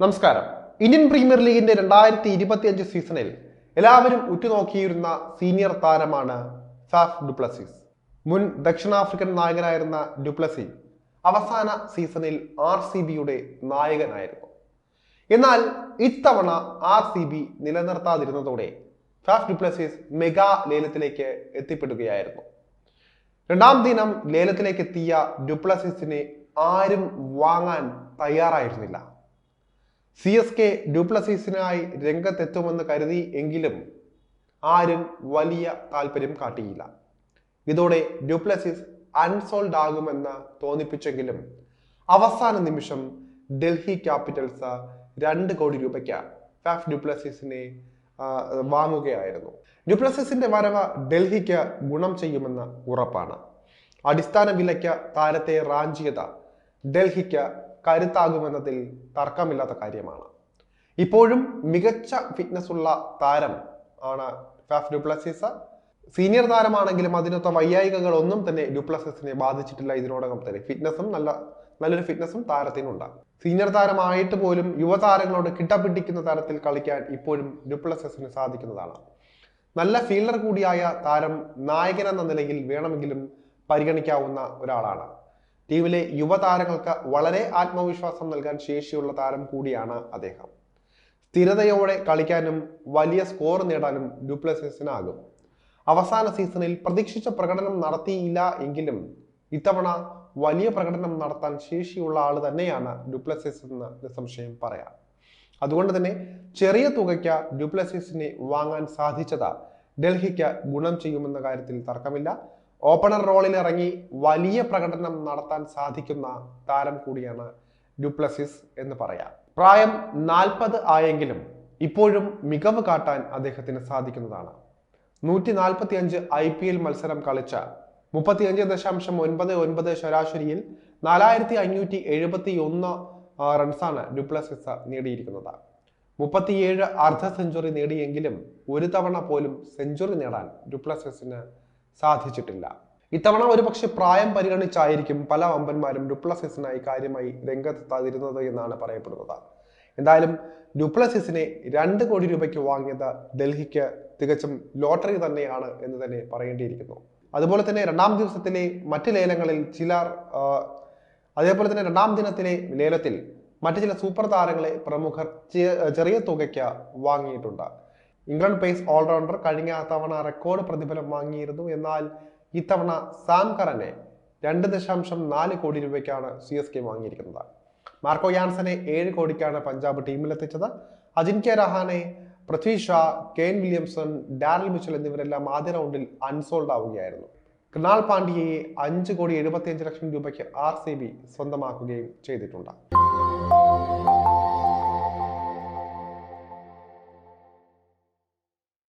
നമസ്കാരം. Indian premier ലീഗിന്റെ 2025 സീസണിൽ എല്ലാവരും ഉറ്റുനോക്കിയിരുന്ന സീനിയർ താരമാണ് ഫാഫ് ഡുപ്ലസീസ്. മുൻ ദക്ഷിണാഫ്രിക്കൻ നായകനായിരുന്ന ഡുപ്ലസി അവസാന സീസണിൽ RCBയുടെ നായകനായിരുന്നു. എന്നാൽ ഇത്തവണ RCB നിലനിർത്താതിരുന്നതോടെ ഫാഫ് ഡുപ്ലസീസ് മെഗാ ലേലത്തിലേക്ക് എത്തിപ്പെടുകയായിരുന്നു. രണ്ടാം ദിനം ലേലത്തിലേക്ക് എത്തിയ ഡുപ്ലസീസിനെ ആരും വാങ്ങാൻ തയ്യാറായിരുന്നില്ല. CSK ഡുപ്ലസീസിനായി രംഗത്തെത്തുമെന്ന് കരുതി എങ്കിലും ആരും വലിയ താല്പര്യം കാട്ടിയില്ല. ഇതോടെ ഡുപ്ലസീസ് അൺസോൾഡ് ആകുമെന്ന് തോന്നിപ്പിച്ചെങ്കിലും അവസാന നിമിഷം ഡൽഹി ക്യാപിറ്റൽസ് 2 കോടി രൂപയ്ക്ക് ഫാഫ് ഡുപ്ലസീസിനെ വാങ്ങുകയായിരുന്നു. ഡുപ്ലസീസിന്റെ വരവ് ഡൽഹിക്ക് ഗുണം ചെയ്യുമെന്ന് ഉറപ്പാണ്. അടിസ്ഥാന വിലയ്ക്ക് താരത്തെ റാഞ്ചിയത് ഡൽഹിക്ക് കരുത്താകുമെന്നതിൽ തർക്കമില്ലാത്ത കാര്യമാണ്. ഇപ്പോഴും മികച്ച ഫിറ്റ്നസ് ഉള്ള താരം ആണ് ഫാഫ് ഡുപ്ലസീസ്. സീനിയർ താരമാണെങ്കിലും അതിനൊത്ത വൈയായികകൾ ഒന്നും തന്നെ ഡുപ്ലസീസിനെ ബാധിച്ചിട്ടില്ല. ഇതിനോടകം തന്നെ നല്ലൊരു ഫിറ്റ്നസും താരത്തിനുണ്ട്. സീനിയർ താരമായിട്ട് പോലും യുവതാരങ്ങളോട് കിടപിടിക്കുന്ന തരത്തിൽ കളിക്കാൻ ഇപ്പോഴും ഡുപ്ലസീസിന് സാധിക്കുന്നതാണ്. നല്ല ഫീൽഡർ കൂടിയായ താരം നായകൻ എന്ന നിലയിൽ വേണമെങ്കിലും പരിഗണിക്കാവുന്ന ഒരാളാണ്. ടീമിലെ യുവതാരങ്ങൾക്ക് വളരെ ആത്മവിശ്വാസം നൽകാൻ ശേഷിയുള്ള താരം കൂടിയാണ് അദ്ദേഹം. സ്ഥിരതയോടെ കളിക്കാനും വലിയ സ്കോർ നേടാനും ഡുപ്ലസീസിനാകും. അവസാന സീസണിൽ പ്രതീക്ഷിച്ച പ്രകടനം നടത്തിയില്ല എങ്കിലും ഇത്തവണ വലിയ പ്രകടനം നടത്താൻ ശേഷിയുള്ള ആൾ തന്നെയാണ് ഡുപ്ലസീസ് എന്ന് നിസ്സംശയം പറയാം. അതുകൊണ്ട് തന്നെ ചെറിയ തുകയ്ക്ക് ഡുപ്ലസീസിനെ വാങ്ങാൻ സാധിച്ചത് ഡൽഹിക്ക് ഗുണം ചെയ്യുമെന്ന കാര്യത്തിൽ തർക്കമില്ല. ഓപ്പണർ റോളിൽ ഇറങ്ങി വലിയ പ്രകടനം നടത്താൻ സാധിക്കുന്ന താരം കൂടിയാണ് ഡുപ്ലസീസ് എന്ന് പറയാം. പ്രായം 40 ആയെങ്കിലും ഇപ്പോഴും മികവ് കാട്ടാൻ അദ്ദേഹത്തിന് സാധിക്കുന്നതാണ്. 145 IPL മത്സരം കളിച്ച 35.99 ശരാശരിയിൽ 4571 റൺസാണ് ഡുപ്ലസീസ് നേടിയിരിക്കുന്നത്. 37 അർദ്ധ സെഞ്ചുറി നേടിയെങ്കിലും ഒരു തവണ പോലും സെഞ്ചുറി നേടാൻ ഡുപ്ലസീസിന് സാധിച്ചിട്ടില്ല. ഇത്തവണ ഒരുപക്ഷെ പ്രായം പരിഗണിച്ചായിരിക്കും പല വമ്പന്മാരും ഡുപ്ലസീസിനായി കാര്യമായി രംഗത്തെത്താതിരുന്നത് എന്നാണ് പറയപ്പെടുന്നത്. എന്തായാലും ഡുപ്ലസീസിനെ 2 കോടി രൂപയ്ക്ക് വാങ്ങിയത് ഡൽഹിക്ക് തികച്ചും ലോട്ടറി തന്നെയാണ് എന്ന് തന്നെ പറയേണ്ടിയിരിക്കുന്നു. അതുപോലെ തന്നെ രണ്ടാം ദിവസത്തിലെ മറ്റ് ലേലങ്ങളിൽ രണ്ടാം ദിനത്തിലെ ലേലത്തിൽ മറ്റു ചില സൂപ്പർ താരങ്ങളെ പ്രമുഖർ ചെറിയ തുകയ്ക്ക് വാങ്ങിയിട്ടുണ്ട്. ഇംഗ്ലണ്ട് പേസ് ഓൾറൗണ്ടർ കഴിഞ്ഞ തവണ റെക്കോർഡ് പ്രതിഫലം വാങ്ങിയിരുന്നു. എന്നാൽ ഇത്തവണ സാം കറനെ 2.4 കോടി രൂപയ്ക്കാണ് CSK വാങ്ങിയിരിക്കുന്നത്. മാർക്കോ യാൻസനെ 7 കോടിക്കാണ് പഞ്ചാബ് ടീമിലെത്തിച്ചത്. Ajinkya Rahane, Prithvi Shaw, Kane Williamson, Daryl Mitchell എന്നിവരെല്ലാം ആദ്യ റൗണ്ടിൽ അൺസോൾഡ് ആവുകയായിരുന്നു. കൃണാൽ പാണ്ഡ്യയെ 5.75 കോടി രൂപയ്ക്ക് RCB സ്വന്തമാക്കുകയും ചെയ്തിട്ടുണ്ട്.